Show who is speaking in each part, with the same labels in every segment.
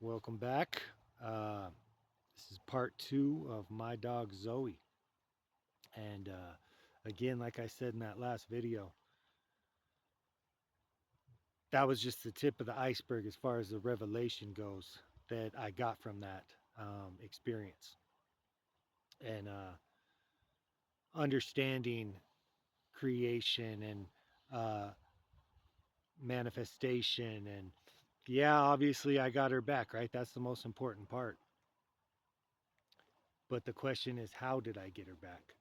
Speaker 1: Welcome back. This is part two of my dog Zoe. And again, like I said in that last video, that was just the tip of the iceberg as far as the revelation goes that I got from that experience. And understanding creation and uh, manifestation. And yeah, obviously I got her back, right? That's the most important part. But the question is, how did I get her back?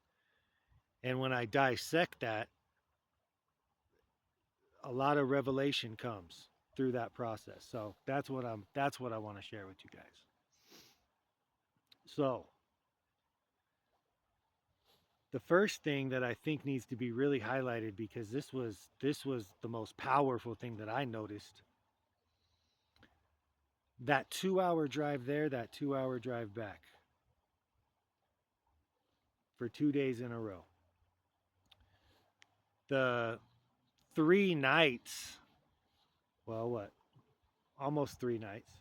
Speaker 1: And when I dissect that, a lot of revelation comes through that process. So that's what I want to share with you guys. So the first thing that I think needs to be really highlighted, because this was the most powerful thing that I noticed. That 2 hour drive there, that 2 hour drive back for 2 days in a row. The 3 nights, well, what? Almost 3 nights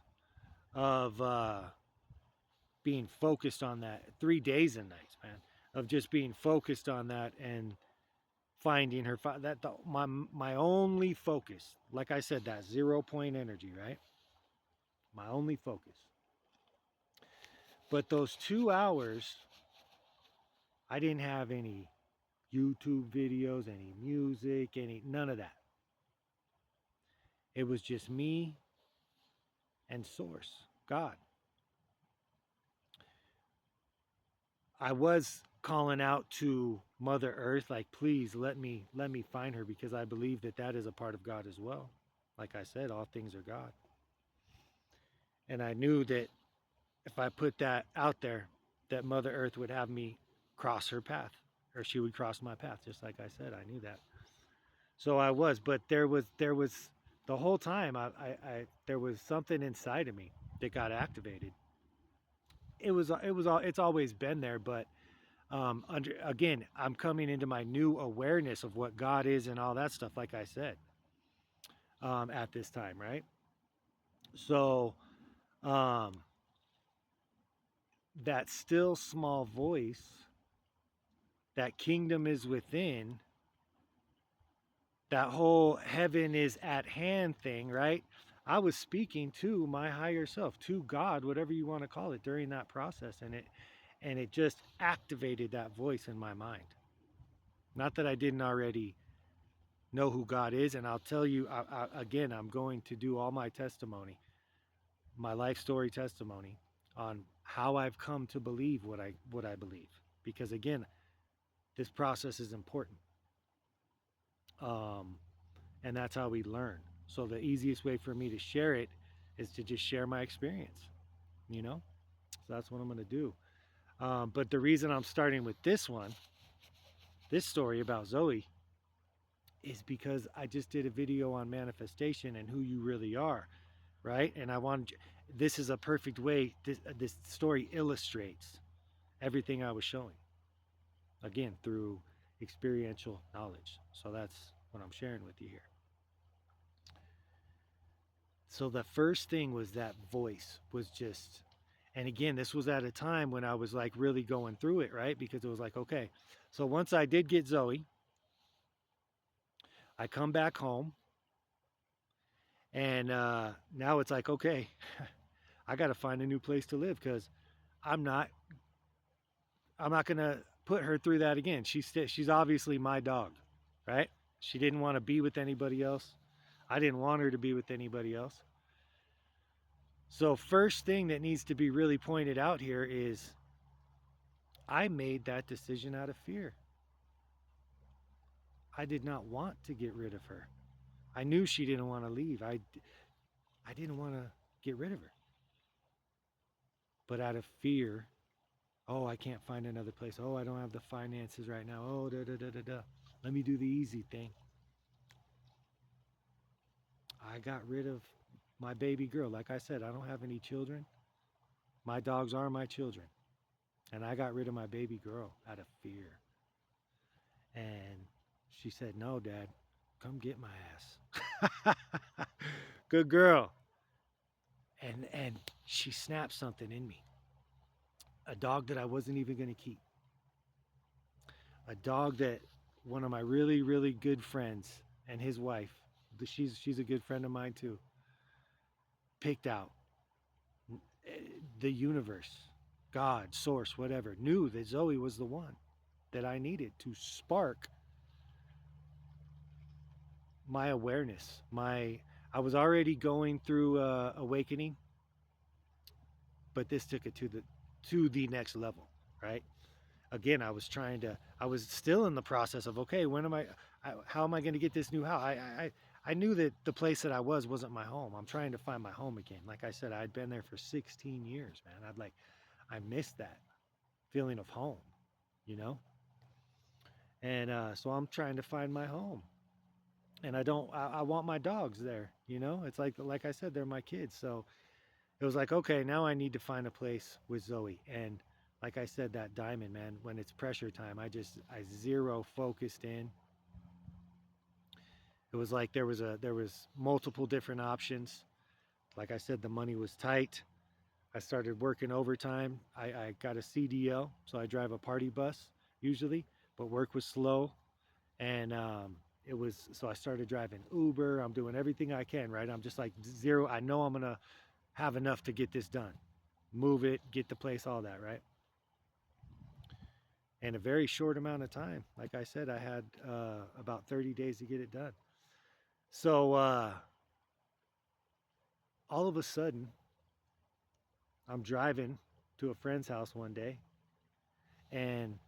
Speaker 1: of being focused on that. 3 days and nights, man, of just being focused on that and finding her. My only focus, like I said, that 0 point energy, right? My only focus. But those 2 hours, I didn't have any YouTube videos, any music, any none of that. It was just me and Source, God. I was calling out to Mother Earth, like, please let me find her, because I believe that that is a part of God as well. Like I said, all things are God. And I knew that if I put that out there, that Mother Earth would have me cross her path, or she would cross my path, just like I said. I knew that. So I was, but there was the whole time I there was something inside of me that got activated. It's always been there, but again, I'm coming into my new awareness of what God is and all that stuff, like I said, at this time, right? So um, that still small voice, that kingdom is within, that whole heaven is at hand thing, right? I was speaking to my higher self, to God, whatever you want to call it, during that process, and it just activated that voice in my mind. Not that I didn't already know who God is, and I'll tell you again, I'm going to do all my testimony, my life story testimony, on how I've come to believe what I believe, because again, this process is important. Um, and that's how we learn. So the easiest way for me to share it is to just share my experience, you know. So that's what I'm going to do. But the reason I'm starting with this story about Zoe, is because I just did a video on manifestation and who you really are, right? And I wanted, this is a perfect way. This story illustrates everything I was showing, again, through experiential knowledge. So that's what I'm sharing with you here. So the first thing was that voice was just, and again, this was at a time when I was like really going through it, right? Because it was like, okay, so once I did get Zoe, I come back home, and now it's like, okay, I got to find a new place to live, because I'm not, I'm not gonna put her through that again. She's obviously my dog, right? She didn't want to be with anybody else. I didn't want her to be with anybody else. So first thing that needs to be really pointed out here is I made that decision out of fear. I did not want to get rid of her. I knew she didn't want to leave. I didn't want to get rid of her. But out of fear, oh, I can't find another place. Oh, I don't have the finances right now. Oh, da da da da da. Let me do the easy thing. I got rid of my baby girl. Like I said, I don't have any children. My dogs are my children. And I got rid of my baby girl out of fear. And she said, no, Dad, come get my ass. Good girl. And she snapped something in me. A dog that I wasn't even going to keep. A dog that one of my really really good friends and his wife, she's a good friend of mine too, picked out. The universe, God, source, whatever, knew that Zoe was the one that I needed to spark my awareness. I was already going through awakening, but this took it to the next level, right? Again, I was still in the process of, okay, how am I going to get this new house? I knew that the place that I wasn't my home. I'm trying to find my home again. Like I said, I'd been there for 16 years, man. I missed that feeling of home, you know? And so I'm trying to find my home. And I want my dogs there, you know? It's like I said, they're my kids. So it was like, okay, now I need to find a place with Zoe. And like I said, that diamond, man, when it's pressure time, I zero focused in. It was like there was multiple different options. Like I said, the money was tight. I started working overtime. I got a CDL, so I drive a party bus usually, but work was slow. And it was, so I started driving Uber. I'm doing everything I can, right? I'm just like zero. I know I'm going to have enough to get this done. Move it, get the place, all that, right? In a very short amount of time. Like I said, I had about 30 days to get it done. So all of a sudden, I'm driving to a friend's house one day, and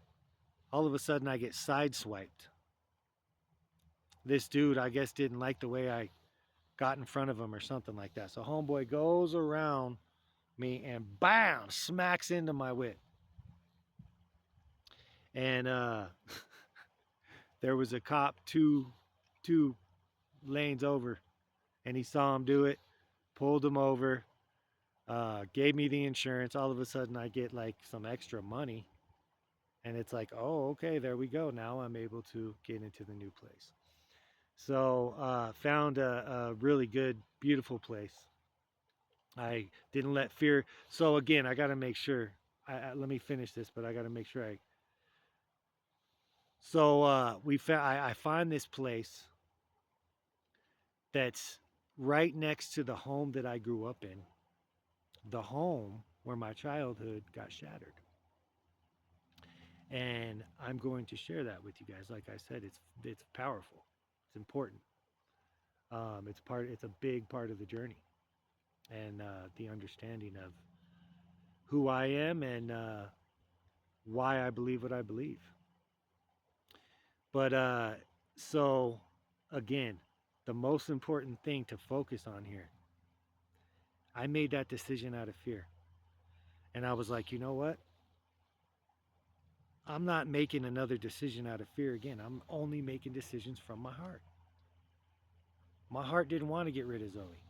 Speaker 1: all of a sudden I get sideswiped. This dude, I guess, didn't like the way I got in front of him or something like that. So homeboy goes around me and bam, smacks into my whip. And there was a cop two lanes over, and he saw him do it, pulled him over, gave me the insurance. All of a sudden, I get like some extra money, and it's like, oh, okay, there we go. Now I'm able to get into the new place. So found a really good, beautiful place. I didn't let fear. So again, I got to make sure. Let me finish this, but I got to make sure I. So I find this place that's right next to the home that I grew up in, the home where my childhood got shattered. And I'm going to share that with you guys. Like I said, it's powerful, it's important. It's a big part of the journey, and the understanding of who I am and why I believe what I believe. But so again, the most important thing to focus on here, I made that decision out of fear. And I was like, you know what? I'm not making another decision out of fear again. I'm only making decisions from my heart. My heart didn't want to get rid of Zoe.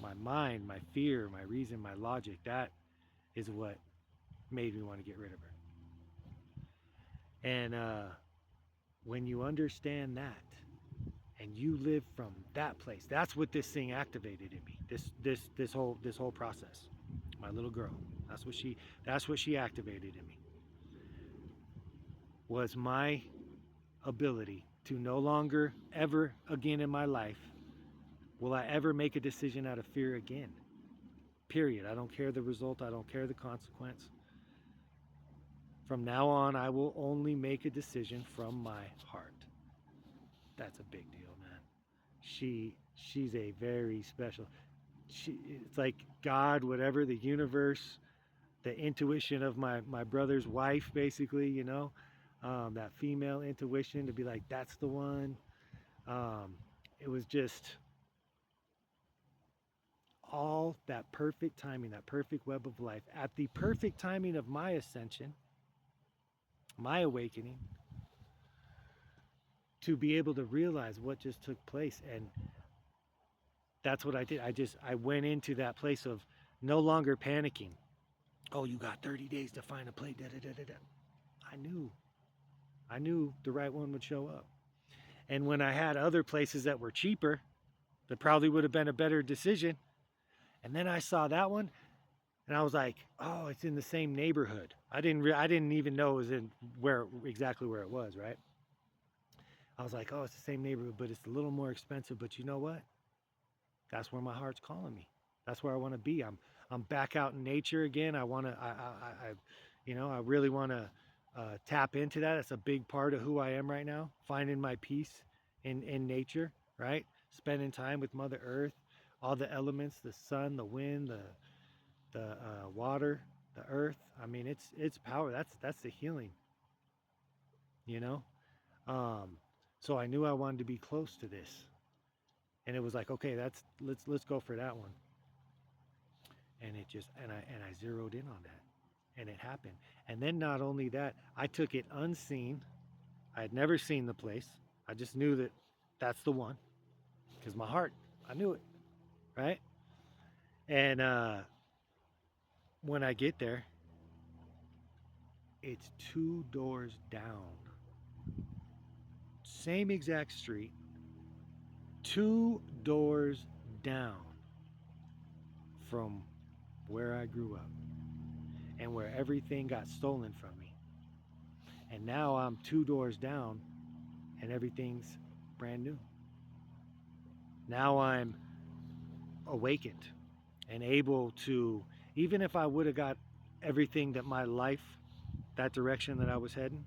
Speaker 1: My mind, my fear, my reason, my logic, that is what made me want to get rid of her. And when you understand that and you live from that place, that's what this thing activated in me. This whole process. My little girl. That's what she activated in me. Was my ability to no longer ever again in my life will I ever make a decision out of fear again. Period. I don't care the result, I don't care the consequence. From now on, I will only make a decision from my heart. That's a big deal, man. She's a very special. It's like God, whatever, the universe, the intuition of my brother's wife, basically, you know, that female intuition to be like, that's the one. It was just all that perfect timing, that perfect web of life, at the perfect timing of my ascension, my awakening, to be able to realize what just took place. And that's what I did. I went into that place of no longer panicking. Oh, you got 30 days to find a plate. Da, da, da, da, da. I knew the right one would show up. And when I had other places that were cheaper, that probably would have been a better decision, And then I saw that one, and I was like, oh, it's in the same neighborhood. I didn't even know it was in where exactly where it was, right? I was like, oh, it's the same neighborhood, but it's a little more expensive. But you know what? That's where my heart's calling me. That's where I want to be. I'm back out in nature again. I want to I really want to tap into that. It's a big part of who I am right now. Finding my peace in nature, right? Spending time with Mother Earth, all the elements, the sun, the wind, the water, the earth. I mean, it's power. That's the healing, you know. Um, so I knew I wanted to be close to this, and it was like, okay, that's let's go for that one. And it just and I zeroed in on that, and it happened. And then not only that, I took it unseen. I had never seen the place. I just knew that that's the one because my heart, I knew it, right? And when I get there, it's two doors down, same exact street, two doors down from where I grew up and where everything got stolen from me. And now I'm two doors down and everything's brand new. Now I'm awakened and able to, even if I would have got everything that my life, that direction that I was heading,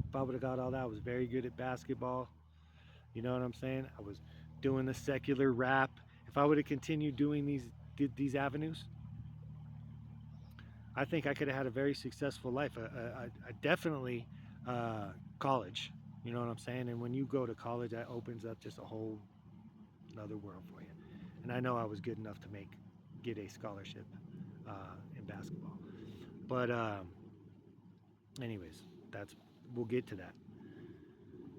Speaker 1: if I would have got all that, I was very good at basketball. You know what I'm saying? I was doing the secular rap. If I would have continued doing these avenues, I think I could have had a very successful life. I definitely college. You know what I'm saying? And when you go to college, that opens up just a whole another world for you. And I know I was good enough to get a scholarship in basketball. But anyways, that's we'll get to that.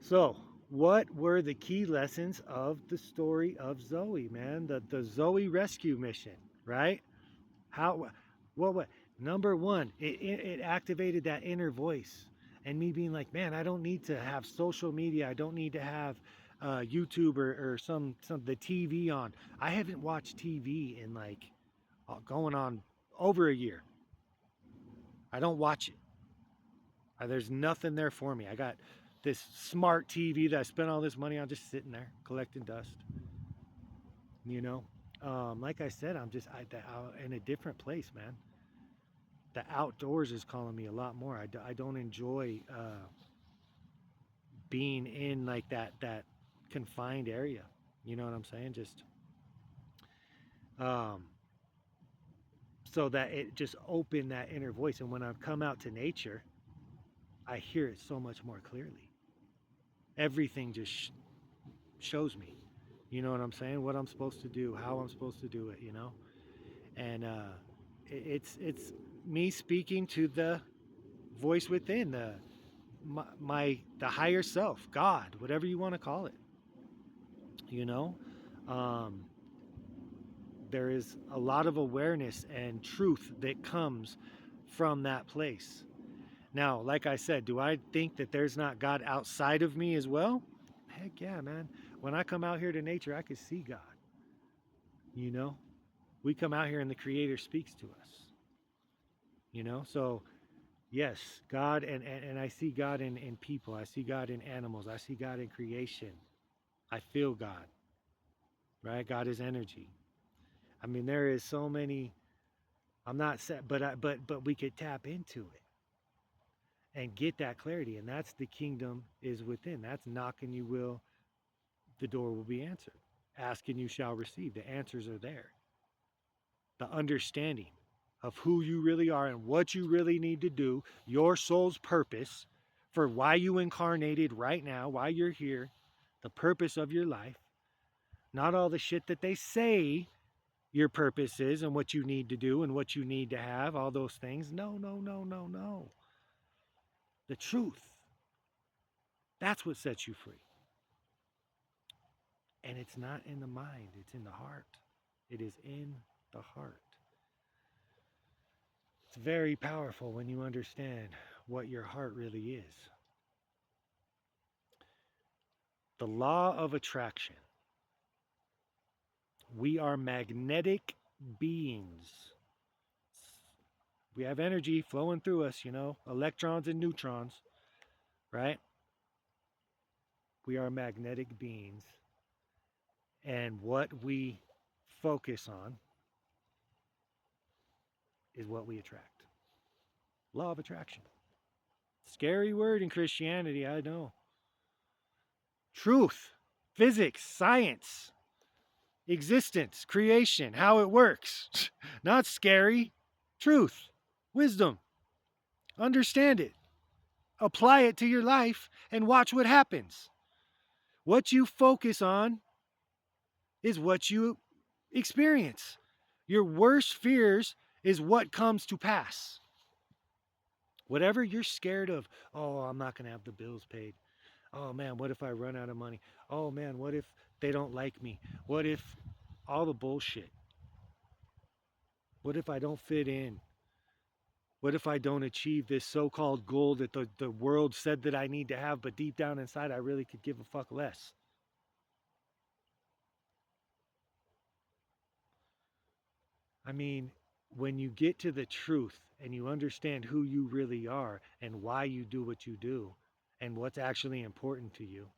Speaker 1: So, what were the key lessons of the story of Zoey, man? The Zoey rescue mission, right? How what number one, it activated that inner voice and me being like, man, I don't need to have social media. I don't need to have YouTube or some the TV on. I haven't watched TV in like going on over a year. I don't watch it. There's nothing there for me. I got this smart TV that I spent all this money on, just sitting there collecting dust. You know, like I said, I'm in a different place, man. The outdoors is calling me a lot more. I don't enjoy being in like that confined area. You know what I'm saying? Just um, so that it just opened that inner voice. And when I come out to nature, I hear it so much more clearly. Everything just shows me. You know what I'm saying? What I'm supposed to do, how I'm supposed to do it. You know, and it's me speaking to the voice within the higher self, God, whatever you want to call it. You know, um, there is a lot of awareness and truth that comes from that place. Now, like I said, do I think that there's not God outside of me as well? Heck yeah, man. When I come out here to nature, I can see God. You know, we come out here and the Creator speaks to us. You know, so yes, God, and I see God in people. I see God in animals. I see God in creation. I feel God, right? God is energy. I mean, there is so many. I'm not set, but we could tap into it and get that clarity, and that's the kingdom is within. That's knocking, you will, the door will be answered. Asking, you shall receive. The answers are there. The understanding of who you really are and what you really need to do, your soul's purpose for why you incarnated right now, why you're here, the purpose of your life, not all the shit that they say your purpose is and what you need to do and what you need to have, all those things. No, no, no, no, no. The truth. That's what sets you free. And it's not in the mind, it's in the heart. It is in the heart. It's very powerful when you understand what your heart really is. The law of attraction. We are magnetic beings. We have energy flowing through us, electrons and neutrons, right? We are magnetic beings. And what we focus on is what we attract. Law of attraction. Scary word in Christianity, I know. Truth, physics, science, existence, creation, how it works. Not scary. Truth, wisdom. Understand it. Apply it to your life and watch what happens. What you focus on is what you experience. Your worst fears is what comes to pass. Whatever you're scared of, oh, I'm not going to have the bills paid. Oh man, what if I run out of money? Oh man, what if they don't like me? What if all the bullshit? What if I don't fit in? What if I don't achieve this so called goal that the world said that I need to have, but deep down inside I really could give a fuck less? I mean, when you get to the truth and you understand who you really are and why you do what you do and what's actually important to you,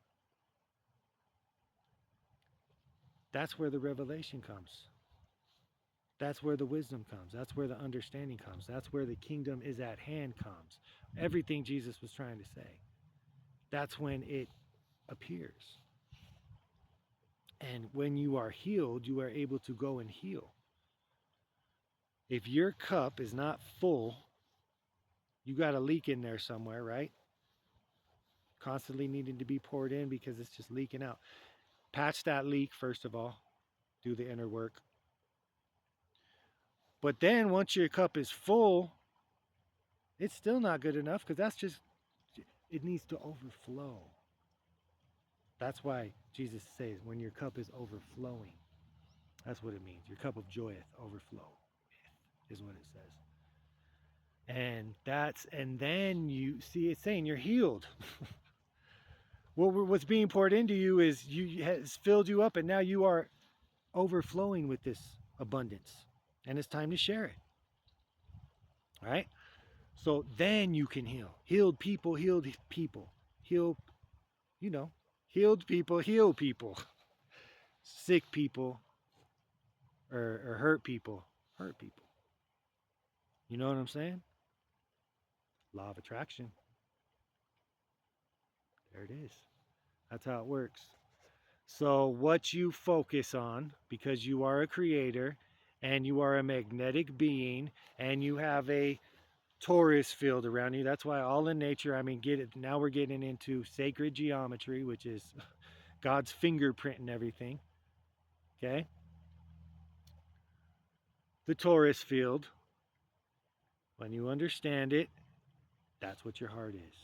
Speaker 1: that's where the revelation comes. That's where the wisdom comes. That's where the understanding comes. That's where the kingdom is at hand comes. Everything Jesus was trying to say. That's when it appears. And when you are healed, you are able to go and heal. If your cup is not full, you got a leak in there somewhere, right? Constantly needing to be poured in because it's just leaking out. Patch that leak, first of all. Do the inner work. But then once your cup is full, it's still not good enough because it needs to overflow. That's why Jesus says, when your cup is overflowing, that's what it means. Your cup of joyeth overflow is what it says. And then you see it saying you're healed. What's being poured into you has filled you up, and now you are overflowing with this abundance, and it's time to share it. All right. So then you can heal. Healed people, heal, you know, healed people, heal people. Sick people or hurt people, hurt people. You know what I'm saying? Law of attraction. There it is. That's how it works. So, what you focus on, because you are a creator and you are a magnetic being and you have a torus field around you. That's why all in nature, I mean, now we're getting into sacred geometry, which is God's fingerprint and everything. Okay? The torus field, when you understand it, that's what your heart is.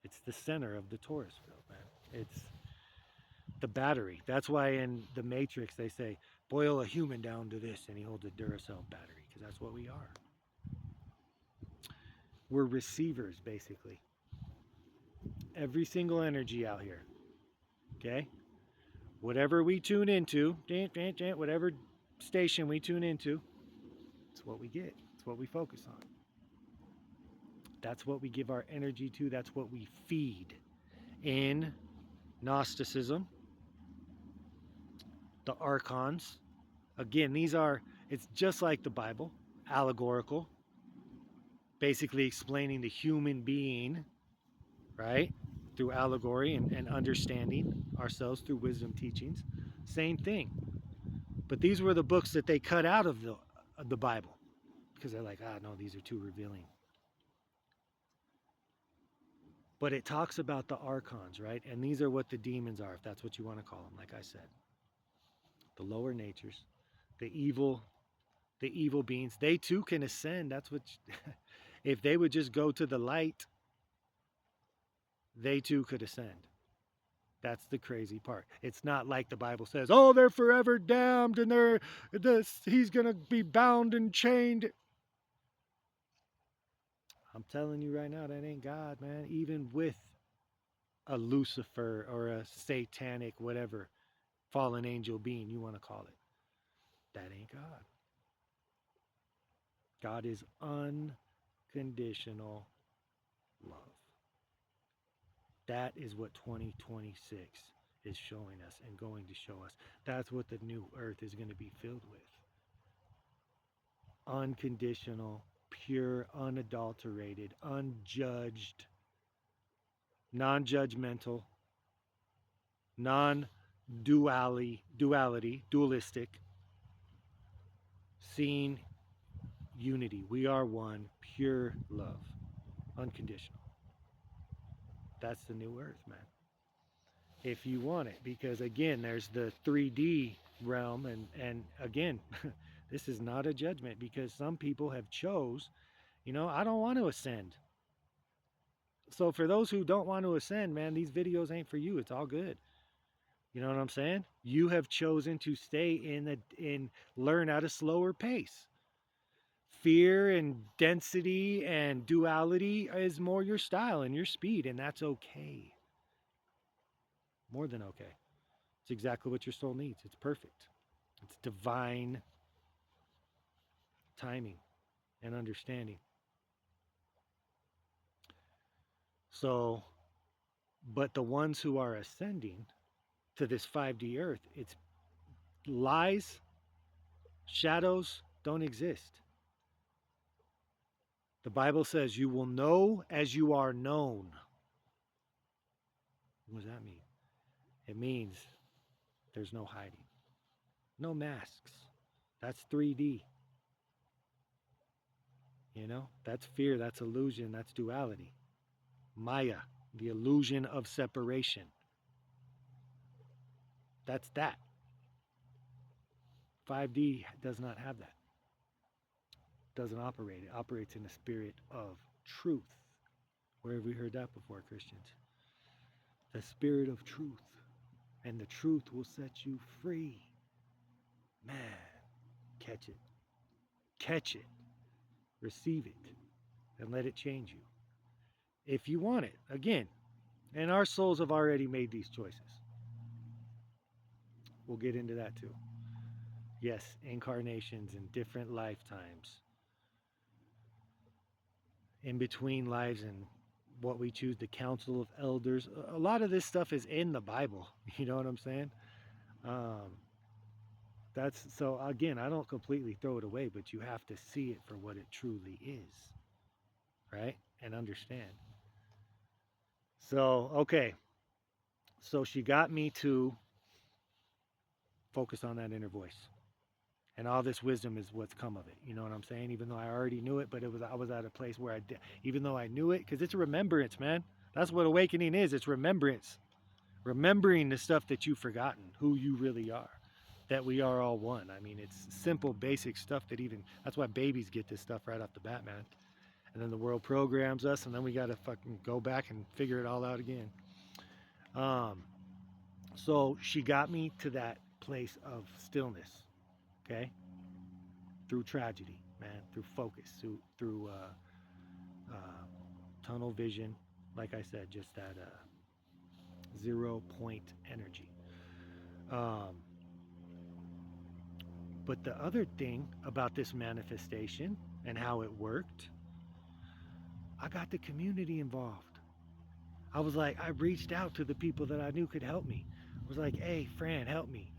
Speaker 1: It's the center of the torus field, man. It's the battery. That's why in the Matrix they say, boil a human down to this, and he holds a Duracell battery, because that's what we are. We're receivers, basically. Every single energy out here. Okay? Whatever we tune into, whatever station we tune into, it's what we get. It's what we focus on. That's what we give our energy to. That's what we feed. In Gnosticism, the archons, again, it's just like the Bible, allegorical, basically explaining the human being, right? Through allegory and understanding ourselves through wisdom teachings. Same thing. But these were the books that they cut out of the Bible because they're like, no, these are too revealing. But it talks about the archons, right? And these are what the demons are, if that's what you want to call them, like I said. The lower natures, the evil beings, they too can ascend. That's what if they would just go to the light, they too could ascend. That's the crazy part. It's not like the Bible says, oh, they're forever damned and he's going to be bound and chained. I'm telling you right now, that ain't God, man. Even with a Lucifer or a satanic whatever, fallen angel being you want to call it. That ain't God. God is unconditional love. That is what 2026 is showing us and going to show us. That's what the new earth is going to be filled with. Unconditional, pure, unadulterated, unjudged, non judgmental, non dualistic, seeing unity. We are one, pure love, unconditional. That's the new earth, man. If you want it, because again, there's the 3D realm, and again, this is not a judgment because some people have chose, I don't want to ascend. So for those who don't want to ascend, man, these videos ain't for you. It's all good. You know what I'm saying? You have chosen to stay in learn at a slower pace. Fear and density and duality is more your style and your speed, and that's okay. More than okay. It's exactly what your soul needs. It's perfect. It's divine timing and understanding. So, but the ones who are ascending to this 5D earth, it's lies, shadows don't exist. The Bible says you will know as you are known. What does that mean? It means there's no hiding, no masks. That's 3D. That's fear, that's illusion, that's duality. Maya, the illusion of separation. That's that. 5D does not have that. Doesn't operate. It operates in the spirit of truth. Where have we heard that before, Christians? The spirit of truth. And the truth will set you free. Man, catch it. Catch it. Receive it. And let it change you. If you want it, again. And our souls have already made these choices. We'll get into that too. Yes, incarnations in different lifetimes. In between lives and what we choose, the council of elders. A lot of this stuff is in the Bible. You know what I'm saying? Um, that's so again, I don't completely throw it away, but you have to see it for what it truly is, right? And understand. So, okay. So she got me to focus on that inner voice. And all this wisdom is what's come of it. You know what I'm saying? Even though I already knew it, but I was at a place where even though I knew it, because it's a remembrance, man. That's what awakening is. It's remembrance. Remembering the stuff that you've forgotten, who you really are, that we are all one. I mean, it's simple, basic stuff that's why babies get this stuff right off the bat, man. And then the world programs us, and then we got to fucking go back and figure it all out again. So she got me to that place of stillness, okay? Through tragedy, man, through focus, through tunnel vision. Like I said, just that 0 point energy. Um, but the other thing about this manifestation and how it worked, I got the community involved. I was like, I reached out to the people that I knew could help me. I was like, hey, Fran, help me,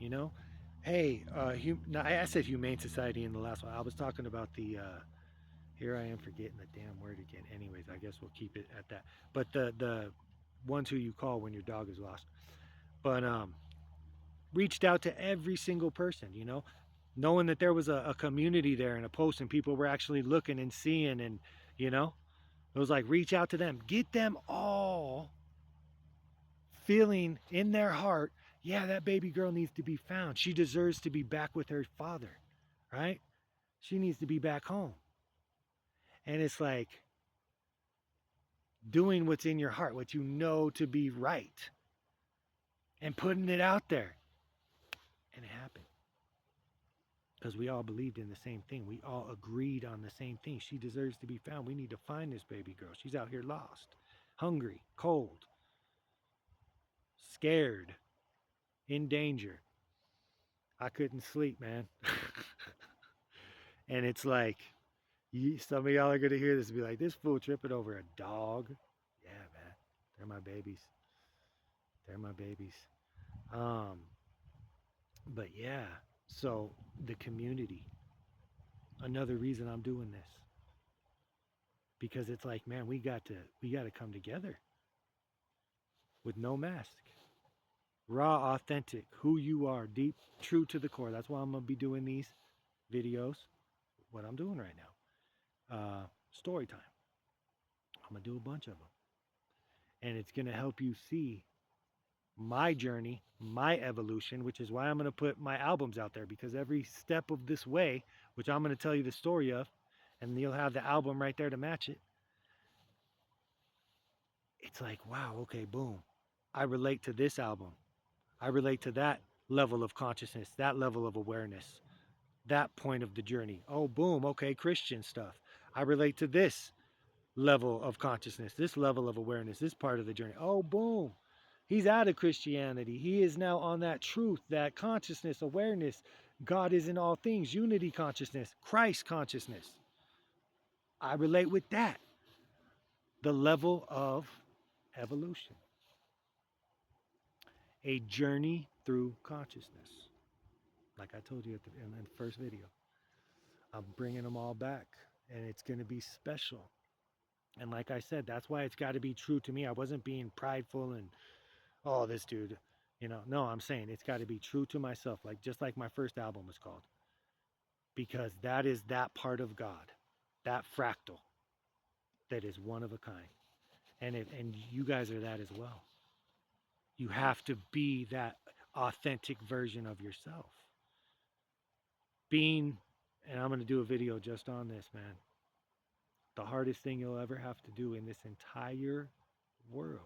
Speaker 1: Hey, I said Humane Society in the last one. I was talking about the, here I am forgetting the damn word again. Anyways, I guess we'll keep it at that. But the ones who you call when your dog is lost. But reached out to every single person, knowing that there was a community there and a post and people were actually looking and seeing and, it was like reach out to them. Get them all feeling in their heart, yeah, that baby girl needs to be found. She deserves to be back with her father, right? She needs to be back home. And it's like doing what's in your heart, what you know to be right, and putting it out there. And it happened. Because we all believed in the same thing. We all agreed on the same thing. She deserves to be found. We need to find this baby girl. She's out here lost, hungry, cold, scared, in danger. I couldn't sleep, man. And it's like, some of y'all are gonna hear this and be like, "This fool tripping over a dog." Yeah, man, they're my babies. They're my babies. Um, but yeah, so the community, another reason I'm doing this, because it's like, man, we got to come together with no mask, raw, authentic, who you are, deep, true to the core. That's why I'm gonna be doing these videos. What I'm doing right now, story time. I'm gonna do a bunch of them, and it's gonna help you see my journey, my evolution, which is why I'm going to put my albums out there, because every step of this way, which I'm going to tell you the story of, and you'll have the album right there to match it. It's like, wow, okay, boom. I relate to this album. I relate to that level of consciousness, that level of awareness, that point of the journey. Oh, boom, okay, Christian stuff. I relate to this level of consciousness, this level of awareness, this part of the journey. Oh, boom. He's out of Christianity. He is now on that truth, that consciousness, awareness. God is in all things, unity consciousness, Christ consciousness. I relate with that. The level of evolution, a journey through consciousness. Like I told you in the first video, I'm bringing them all back, and it's going to be special. And like I said, that's why it's got to be true to me. I wasn't being prideful and, oh, this dude, no, I'm saying it's got to be true to myself, like just like my first album was called, because that is that part of God, that fractal that is one of a kind. And you guys are that as well. You have to be that authentic version of yourself. Being, and I'm going to do a video just on this, man. The hardest thing you'll ever have to do in this entire world.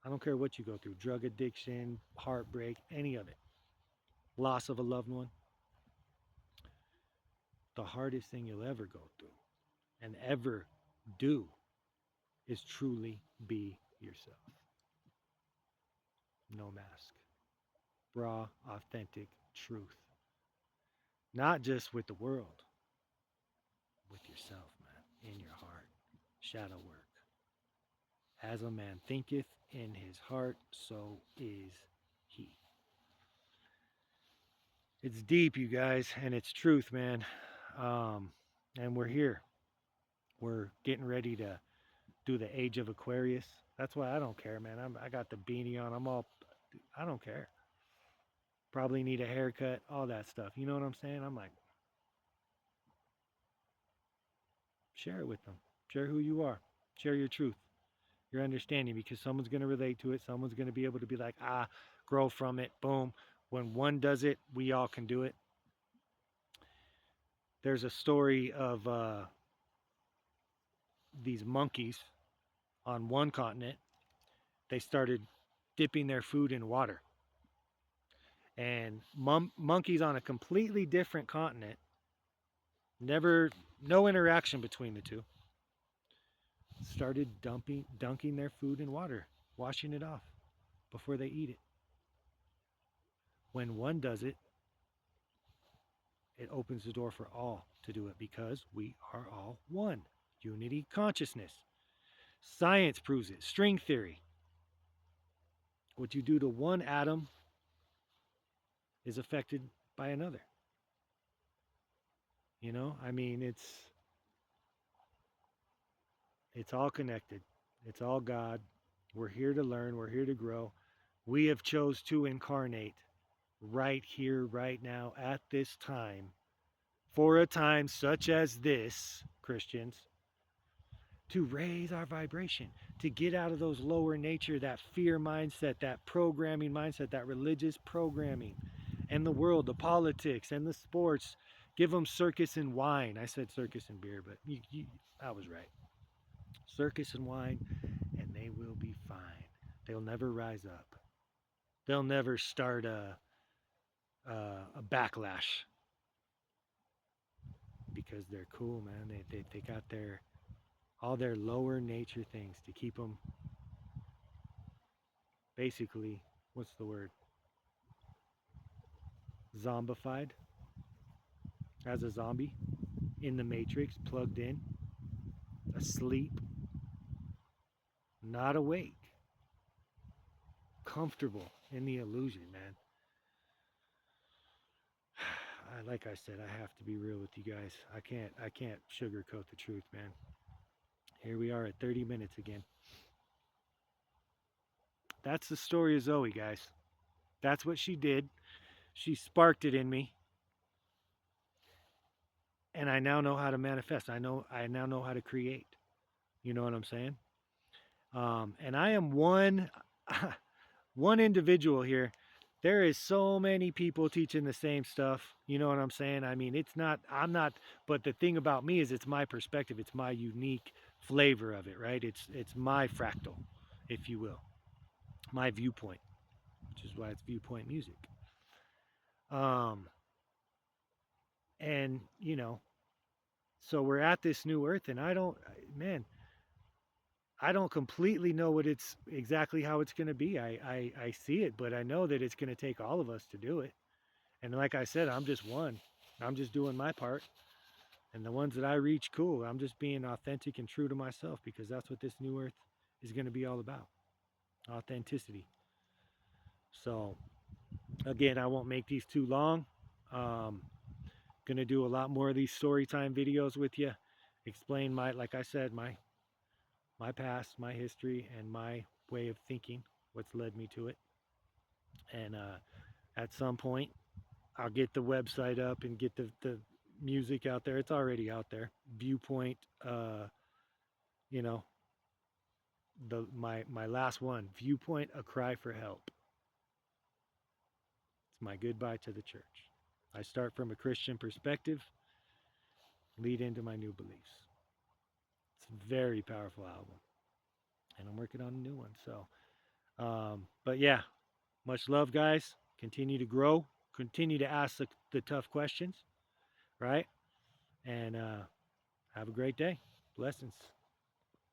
Speaker 1: I don't care what you go through, drug addiction, heartbreak, any of it, loss of a loved one. The hardest thing you'll ever go through and ever do is truly be yourself. No mask. Raw, authentic truth. Not just with the world, with yourself, man, in your heart. Shadow work. As a man thinketh in his heart, so is he. It's deep, you guys, and it's truth, man. And we're here. We're getting ready to do the age of Aquarius. That's why I don't care, man. I got the beanie on. I don't care. Probably need a haircut, all that stuff. You know what I'm saying? I'm like, share it with them. Share who you are. Share your truth, your understanding, because someone's going to relate to it. Someone's going to be able to be like, grow from it. Boom. When one does it, we all can do it. There's a story of these monkeys on one continent. They started dipping their food in water. And monkeys on a completely different continent, never, no interaction between the two, started dunking their food in water, washing it off before they eat it. When one does it, it opens the door for all to do it, because we are all one. Unity consciousness. Science proves it. String theory. What you do to one atom is affected by another. I mean, it's all connected. It's all God. We're here to learn. We're here to grow. We have chose to incarnate right here, right now, at this time, for a time such as this, Christians, to raise our vibration, to get out of those lower nature, that fear mindset, that programming mindset, that religious programming, and the world, the politics, and the sports. Give them circus and wine. I said circus and beer, but I was right. Circus and wine, and they will be fine. They'll never rise up. They'll never start a backlash, because they're cool, man. They got all their lower nature things to keep them, basically, what's the word? zombified as a zombie in the matrix, plugged in, asleep, not awake, comfortable in the illusion, man. Like I said, I have to be real with you guys. I can't sugarcoat the truth, man. Here we are at 30 minutes again. That's the story of Zoe, guys. That's what she did. She sparked it in me, and I now know how to manifest. I now know how to create. You know what I'm saying? And I am one one individual here. There is so many people teaching the same stuff. You know what I'm saying? I mean, it's not, I'm not, but the thing about me is it's my perspective. It's my unique flavor of it, right? It's my fractal, if you will, my viewpoint, which is why it's viewpoint music. Um, and, so we're at this new earth, and man, I don't completely know what it's exactly how it's going to be. I see it, but I know that it's going to take all of us to do it. And like I said, I'm just one. I'm just doing my part. And the ones that I reach, cool. I'm just being authentic and true to myself because that's what this new earth is going to be all about. Authenticity. So, again, I won't make these too long. Going to do a lot more of these story time videos with you. Explain like I said, my past, my history, and my way of thinking, what's led me to it. And at some point, I'll get the website up and get the music out there. It's already out there. Viewpoint, you know, my last one, Viewpoint, A Cry for Help. It's my goodbye to the church. I start from a Christian perspective, lead into my new beliefs. It's a very powerful album, and I'm working on a new one. So, but yeah, much love, guys. Continue to grow. Continue to ask the tough questions, right? And have a great day. Blessings.